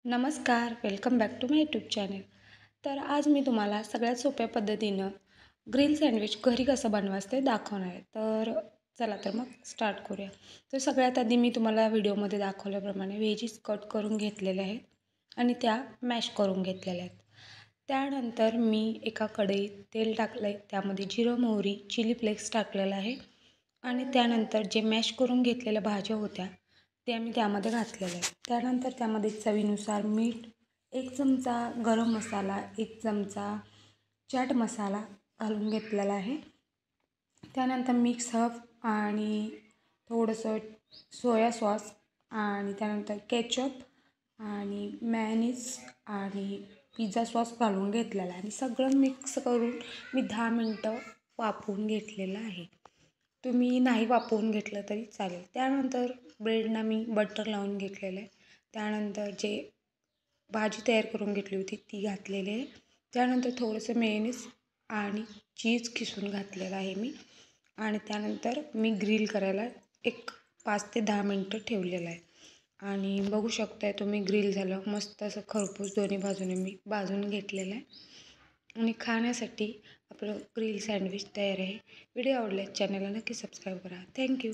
नमस्कार, welcome back to my YouTube channel. तर आज मी तुम्हाला सगळ्यात सोप्या पद्धतीनं ग्रिल सँडविच घरी कसं बनवायचं ते दाखवणार आहे. तर चला तर मग स्टार्ट करूया. तर सगळ्यात आधी मी तुम्हाला व्हिडिओमध्ये दाखवल्याप्रमाणे व्हेजीस कट करून घेतलेल्या आहेत आणि त्या मॅश करून घेतलेल्या आहेत. त्यानंतर मी एका कढईत तेल टाकलं आहे, त्यामध्ये जिरं, मोहरी, चिली फ्लेक्स टाकलेलं आहे आणि त्यानंतर जे मॅश करून घेतलेल्या भाज्या होत्या त्या मी त्यामध्ये घातलेल्या आहेत. त्यानंतर त्यामध्ये चवीनुसार मीठ, 1 चमचा गरम मसाला, 1 चमचा चाट मसाला घालून घेतलेला आहे. त्यानंतर मिक्स हर्ब आणि थोडंसं सोया सॉस आणि त्यानंतर केचप आणि मेयोनीज आणि पिझ्झा सॉस घालून घेतलेला आहे आणि सगळं मिक्स करून मी 10 मिनटं वाफवून घेतलेलं आहे. तुम्ही नाही वाफवून घेतलं तरी चालेल. त्यानंतर ब्रेडना मी बटर लावून घेतलेलं आहे. त्यानंतर जे भाजी तयार करून घेतली होती ती घातलेली आहे. त्यानंतर थोडंसं मेयोनीज आणि चीज खिसून घातलेलं आहे मी आणि त्यानंतर मी ग्रिल करायला एक 5 ते 10 मिनटं ठेवलेलं आहे आणि बघू शकताय तुम्ही ग्रिल झालं मस्त असं खरपूस दोन्ही बाजूने मी भाजून घेतलेलं आहे आणि खाण्यासाठी आपलं ग्रिल सँडविच तयार आहे. व्हिडिओ आवडल्यास चॅनलला नक्की सबस्क्राईब करा. थँक्यू.